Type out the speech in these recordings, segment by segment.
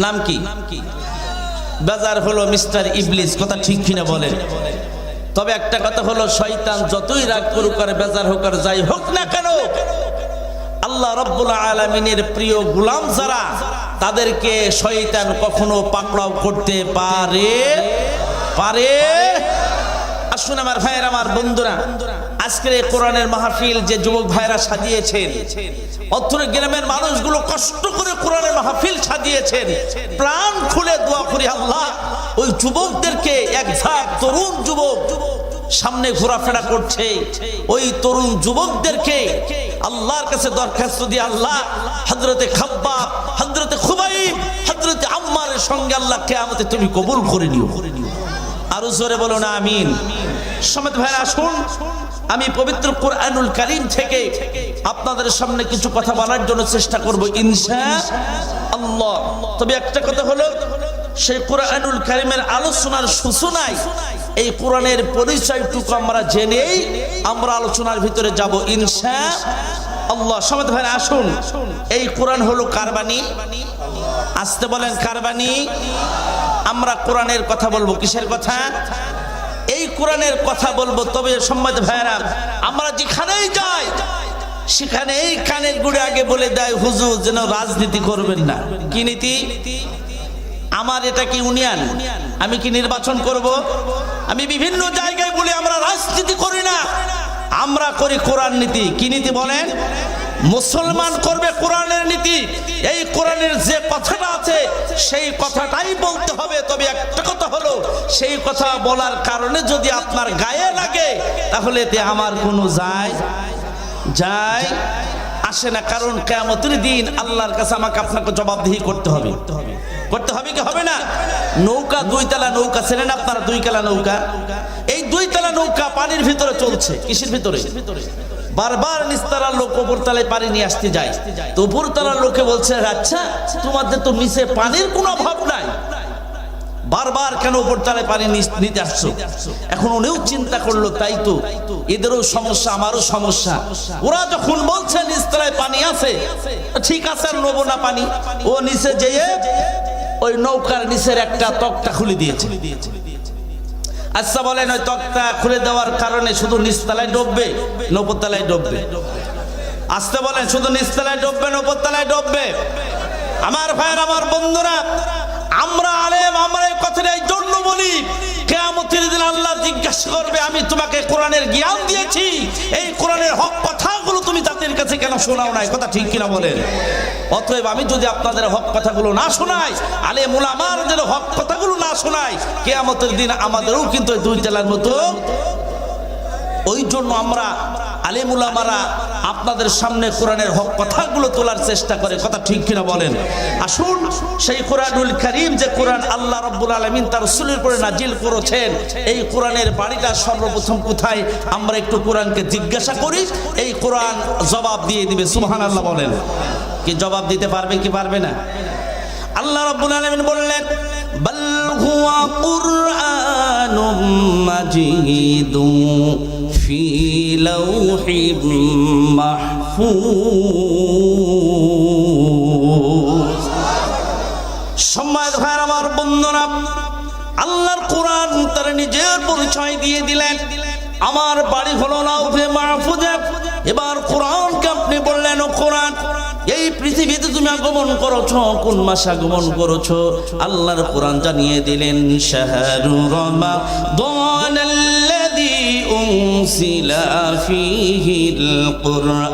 নাম কি? বেজার হলো মিস্টার ইবলিস। কথা ঠিক কিনা বলেন? তবে একটা কথা হলো, শয়তান যতই রাগ করুক আর বেজার হোক আর যাই হোক না কেন, আল্লাহ রাব্বুল আলামিনের প্রিয় গোলাম যারা, তাদেরকে শয়তান কখনো পাকড়াও করতে পারে। আসুন আমার ভাইয়েরা, আমার বন্ধুরা, আজকের এই কোরআনের মাহফিল যে যুবক ভাইরা সাজিয়েছেন, অত্র গ্রামের মানুষগুলো কষ্ট করে কোরআনের মাহফিল সাজিয়েছেন, প্রাণ খুলে দোয়া করি আল্লাহ ওই যুবকদেরকে, এক ঝাঁক তরুণ যুবক সামনে ঘোরাফেরা করছে, ওই তরুণ যুবকদেরকে আল্লাহর কাছে দরখাস্ত দিয়ে, আল্লাহ হযরতে খাব্বাব, হযরতে খুবাইব, হযরতে আম্মারের সঙ্গে আল্লাহ কিয়ামতে তুমি কবুল করে নিও। আরো জোরে বলো না আমিন। সমেত ভাইরা, আসুন আমি পবিত্র কোরআনুল কারীম থেকে আপনাদের সামনে কিছু কথা বলার জন্য চেষ্টা করব ইনশাআল্লাহ। তবে একটা কথা হলো, সেই কোরআনুল কারীমের আলোচনার সূচনায় এই কোরআনের পরিচয়টুকু আমরা জেনেই আমরা আলোচনার ভিতরে যাব ইনশাআল্লাহ। সমেত ভাইরা, আসুন, এই কোরআন হলো কার বাণী? আসতে বলেন, কার বাণী? আমরা কোরআনের কথা বলবো। কিসের কথা? এই কোরআনের কথা বলবো। তবে সম্মানিত ভাইরা, আমরা যেখানেই যাই সেখানে এই কানের গুড়ে আগে বলে দেয়, হুজুর যেন রাজনীতি করবেন না। কি নীতি? আমার এটা কি ইউনিয়ন? আমি কি নির্বাচন করব? আমি বিভিন্ন জায়গায় বলি আমরা রাজনীতি করি না, আমরা করি কোরআন নীতি। কি নীতি বলেন? মুসলমান করবে কোরআনের নীতি। এই কোরআনের যে কথাটা আছে সেই কথাটাই বলতে হবে। তবে একটা কথা হলো, সেই কথা বলার কারণে যদি আপনার গায়ে লাগে তাহলে এতে আমার কোনো যায় আসে না। কারণ কিয়ামতের দিন আল্লাহর কাছে আমাকে আপনাকে জবাবদিহি করতে হবে কি হবে না? নৌকা, দুইতলা নৌকা ছিলেন আপনারা, দুইতলা নৌকা, এই দুইতলা নৌকা পানির ভিতরে চলছে। কিসের ভিতরে? বারবার নিচতলার লোক উপরতলায় পানি নিয়ে আসতে যায়, তো উপরতলার লোকে বলছে, আচ্ছা তোমাদের তো নিচে পানির কোনো অভাব নাই, বারবার কেন উপরতলায় পানি নিতে আসছো? এখন উনিও চিন্তা করলো, তাই তো, এদেরও সমস্যা আমারও সমস্যা। ওরা যখন বলছে নিচতলায় পানি আছে, ঠিক আছে, আর নেবো না পানি। ও নিচে যেয়ে ওই নৌকার নিচের একটা তক্তা খুলে দিয়েছে। আচ্ছা বলেন, ওই তক্তা খুলে দেওয়ার কারণে শুধু নিচতলায় ডুববে না উপরতলায় ডুববে? আসতে বলেন, শুধু নিচতলায় ডুববে না উপরতলায় ডুববে? আমার ভাইয়ের, আমার বন্ধুরা, আমরা আলেম, আমরা এই কথাটা এই জন্য বলি, কিয়ামতের দিন আল্লাহ জিজ্ঞাসা করবে, আমি তোমাকে কোরআনের জ্ঞান দিয়েছি, এই কোরআনের হক কথাগুলো তুমি জাতির কাছে কেন শোনাও নাই? কথা ঠিক কিনা বলেন? অতএব আমি যদি আপনাদের হক কথাগুলো না শোনাই, আলেম উলামাদের হক কথাগুলো না শোনাই, কিয়ামতের দিন আমাদেরও কিন্তু দুই তেলার মতো। ওই জন্য আমরা আলেম উলামারা আপনাদের সামনে কোরআনের হক কথাগুলো তোলার চেষ্টা করে। কথা ঠিক কিনা বলেন? আসুন, সেই কোরআনুল কারীম যে কোরআন আল্লাহ রাব্বুল আলামিন তার রাসূলের উপরে নাজিল করেছেন, এই কোরআনের বাণীটা সর্বপ্রথম কোথায় আমরা একটু কোরআনকে জিজ্ঞাসা করি, এই কোরআন জবাব দিয়ে দিবে। সুবহানাল্লাহ বলেন। কি জবাব দিতে পারবে কি পারবে না? আল্লাহ রাব্বুল আলামিন বললেন, বাল হুয়া কুরআনুম মাজিদুন ফি লাউহিম মাহফুজ। সম্মানিত ভাইরা, আমার বন্ধুরা, আল্লাহর কোরআন তার নিজের পরিচয় দিয়ে দিলেন। আমার বাড়ি হলো লাউহে মাহফুজে। এবার কোরআনকে আপনি বললেন, ও কোরআন, এই পৃথিবীতে তুমি আগমন করেছো, কোন মাসে আগমন করেছো? আল্লাহর কোরআন জানিয়ে দিলেন, শাহরু রমাদানাল্লাযী উনসিলা ফীহিল কুরআন।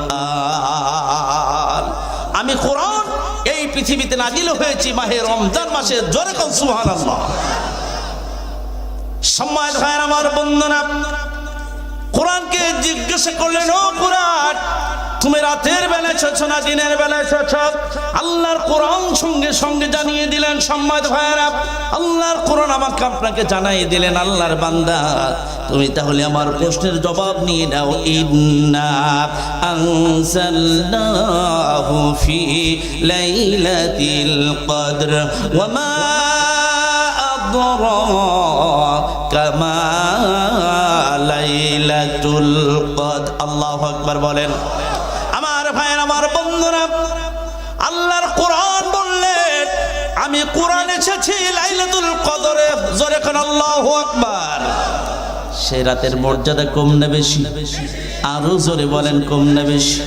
আমি কোরআন এই পৃথিবীতে নাজিল হয়েছি মাহে রমজান মাসে। জোরে বল সুবহানাল্লাহ। সম্মানিত ভাইরা, আমার বন্ধুরা, কোরআনকে জিজ্ঞাসা করলেন, ও কোরআন, তুমি রাতের বেলা এসেছো না দিনের বেলা এসেছো? আল্লাহর কোরআন সঙ্গে সঙ্গে জানিয়ে দিলেন। সম্মানিত ভাইরা, আল্লাহর কোরআন আমাকে আপনাকে জানিয়ে দিলেন, আল্লাহর বান্দা, তুমি তাহলে আমার প্রশ্নের জবাব নিয়ে নাও। ইন্না আনজালনাহু ফি লাইলাতিল কদর ওয়া মা আদরাকা মা লাইলাতুল কদর। আল্লাহু আকবার বলেন। আমার ভাইয়ের, আমার বন্ধুরা, আল্লাহর কোরআন বললেন, আমি কোরআন এসেছি লাইলাতুল কদরে, জোরে কোন আল্লাহু আকবার। সেই রাতের মর্যাদা কম না বেশি? আরো জোরে বলেন, কম না বেশি?